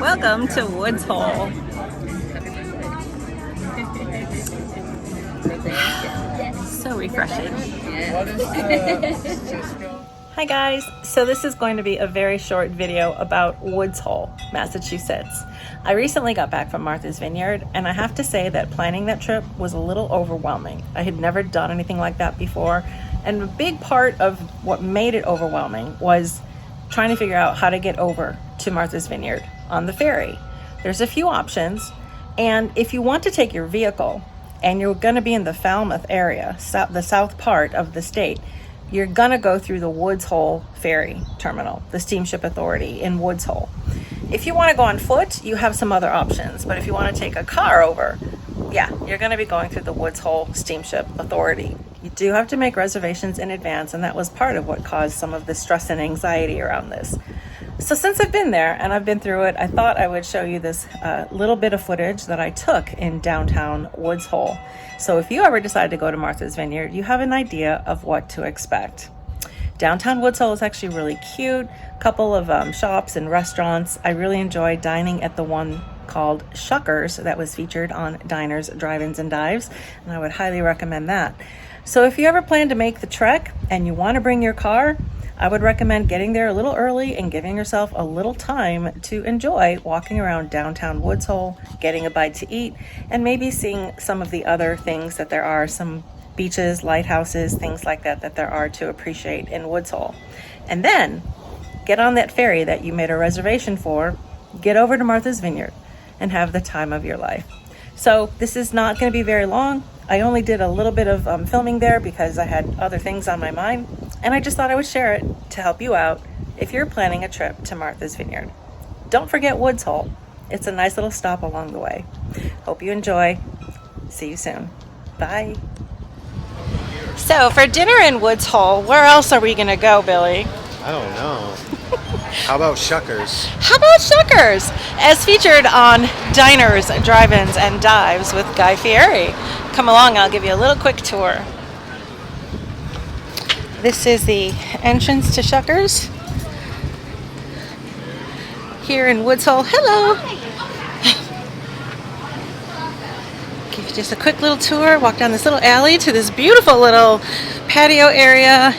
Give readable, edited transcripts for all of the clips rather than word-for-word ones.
Welcome to Woods Hole. So refreshing. Hi guys, so this is going to be a very short video about Woods Hole, Massachusetts. I recently got back from Martha's Vineyard, and I have to say that planning that trip was a little overwhelming. I had never done anything like that before, and a big part of what made it overwhelming was trying to figure out how to get over to Martha's Vineyard on the ferry. There's a few options, and if you want to take your vehicle and you're going to be in the Falmouth area, the south part of the state, you're going to go through the Woods Hole ferry terminal, the Steamship Authority in Woods Hole. If you want to go on foot, you have some other options, but if you want to take a car over, yeah, you're going to be going through the Woods Hole Steamship Authority. You do have to make reservations in advance, and that was part of what caused some of the stress and anxiety around this. So since I've been there and I've been through it, I thought I would show you this little bit of footage that I took in downtown Woods Hole. So if you ever decide to go to Martha's Vineyard, you have an idea of what to expect. Downtown Woods Hole is actually really cute. A couple of shops and restaurants. I really enjoyed dining at the one called Shuckers that was featured on Diners, Drive-Ins, and Dives, and I would highly recommend that. So if you ever plan to make the trek and you want to bring your car, I would recommend getting there a little early and giving yourself a little time to enjoy walking around downtown Woods Hole, getting a bite to eat, and maybe seeing some of the other things that there are, some beaches, lighthouses, things like that there are to appreciate in Woods Hole. And then get on that ferry that you made a reservation for, get over to Martha's Vineyard, and have the time of your life. So this is not going to be very long. I only did a little bit of filming there because I had other things on my mind, and I just thought I would share it to help you out if you're planning a trip to Martha's Vineyard. Don't forget Woods Hole. It's a nice little stop along the way. Hope you enjoy. See you soon. Bye. So for dinner in Woods Hole, where else are we going to go, Billy? I don't know. How about Shuckers? How about Shuckers? As featured on Diners, Drive-Ins, and Dives with Guy Fieri. Come along, I'll give you a little quick tour. This is the entrance to Shuckers here in Woods Hole. Hello! Give you just a quick little tour. Walk down this little alley to this beautiful little patio area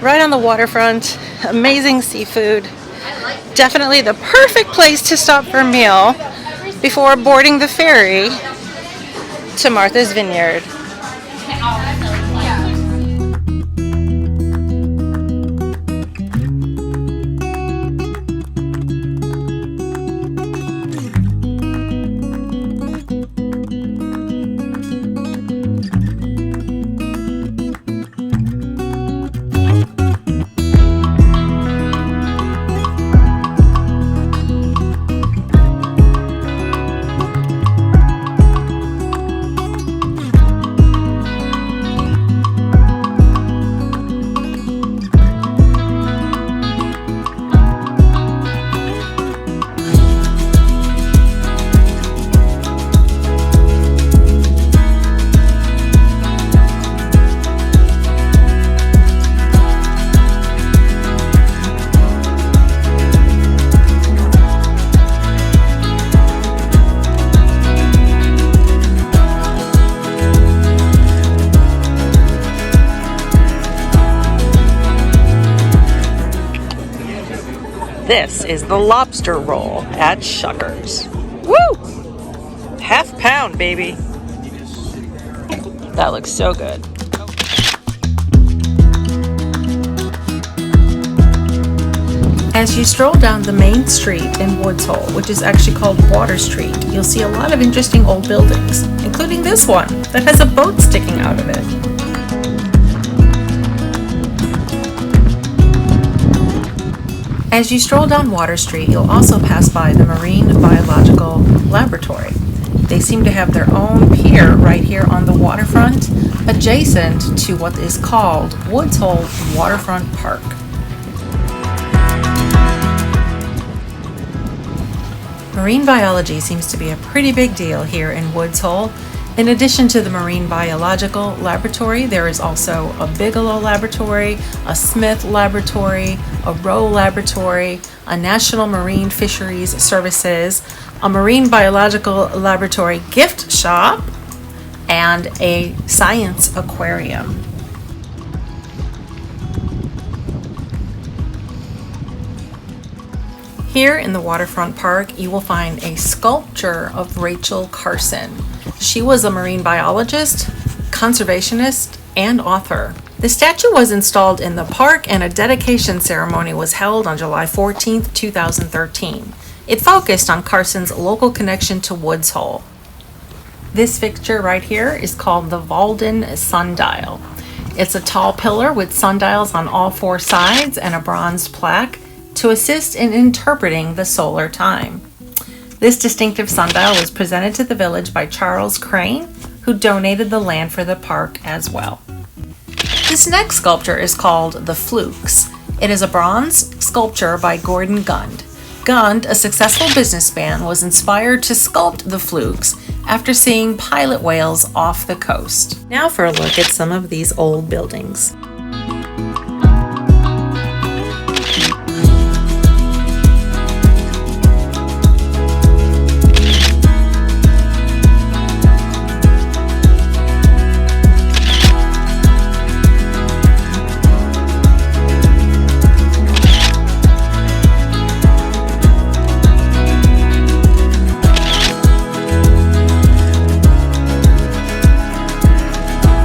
right on the waterfront. Amazing seafood. Definitely the perfect place to stop for a meal before boarding the ferry to Martha's Vineyard. This is the lobster roll at Shuckers. Woo! Half pound, baby. That looks so good. As you stroll down the main street in Woods Hole, which is actually called Water Street, you'll see a lot of interesting old buildings, including this one that has a boat sticking out of it. As you stroll down Water Street, you'll also pass by the Marine Biological Laboratory. They seem to have their own pier right here on the waterfront, adjacent to what is called Woods Hole Waterfront Park. Marine biology seems to be a pretty big deal here in Woods Hole, In addition to the Marine Biological Laboratory, there is also a Bigelow Laboratory, a Smith Laboratory, a Rowe Laboratory, a National Marine Fisheries Services, a Marine Biological Laboratory gift shop, and a science aquarium. Here in the Waterfront Park, you will find a sculpture of Rachel Carson. She was a marine biologist, conservationist, and author. The statue was installed in the park and a dedication ceremony was held on July 14, 2013. It focused on Carson's local connection to Woods Hole. This fixture right here is called the Walden Sundial. It's a tall pillar with sundials on all four sides and a bronze plaque to assist in interpreting the solar time. This distinctive sundial was presented to the village by Charles Crane, who donated the land for the park as well. This next sculpture is called the Flukes. It is a bronze sculpture by Gordon Gund. Gund, a successful businessman, was inspired to sculpt the Flukes after seeing pilot whales off the coast. Now for a look at some of these old buildings.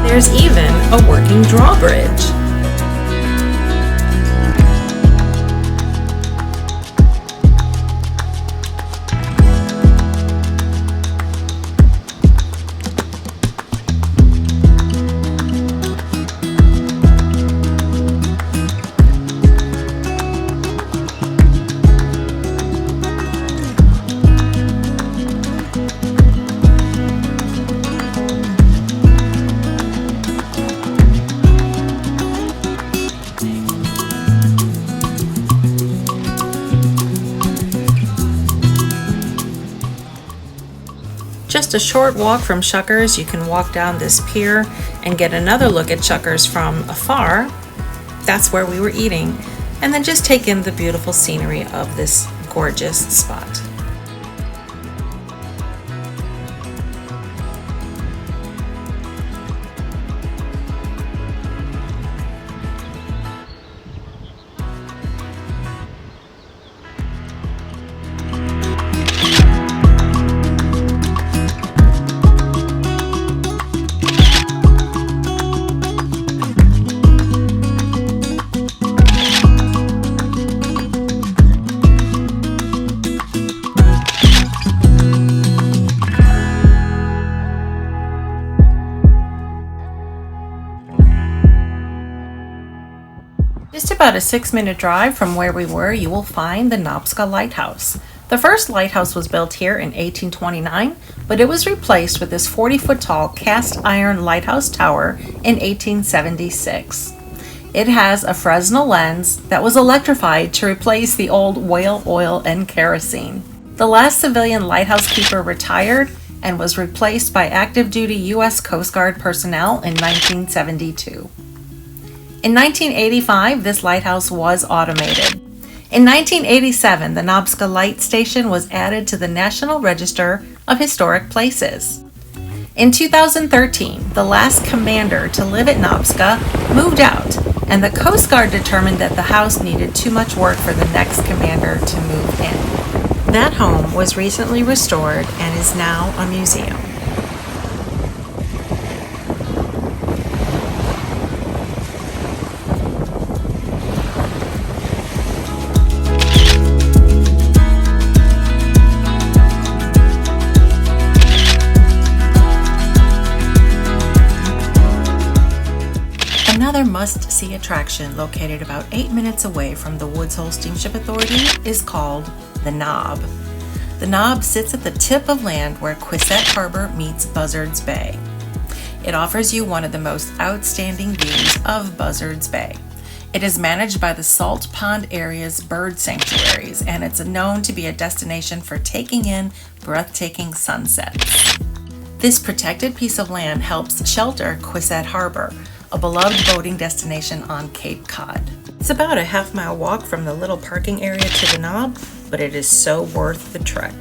There's even a working drawbridge. Just a short walk from Shuckers, you can walk down this pier and get another look at Shuckers from afar. That's where we were eating. And then just take in the beautiful scenery of this gorgeous spot. Just about a 6-minute drive from where we were, you will find the Nobska Lighthouse. The first lighthouse was built here in 1829, but it was replaced with this 40-foot tall cast iron lighthouse tower in 1876. It has a Fresnel lens that was electrified to replace the old whale oil and kerosene. The last civilian lighthouse keeper retired and was replaced by active duty U.S. Coast Guard personnel in 1972. In 1985, this lighthouse was automated. In 1987, the Nobska Light Station was added to the National Register of Historic Places. In 2013, the last commander to live at Nobska moved out, and the Coast Guard determined that the house needed too much work for the next commander to move in. That home was recently restored and is now a museum. Another must-see attraction located about 8 minutes away from the Woods Hole Steamship Authority is called the Knob. The Knob sits at the tip of land where Quisette Harbor meets Buzzards Bay. It offers you one of the most outstanding views of Buzzards Bay. It is managed by the Salt Pond area's bird sanctuaries, and it's known to be a destination for taking in breathtaking sunsets. This protected piece of land helps shelter Quisette Harbor, a beloved boating destination on Cape Cod. It's about a half-mile walk from the little parking area to the knob, but it is so worth the trek.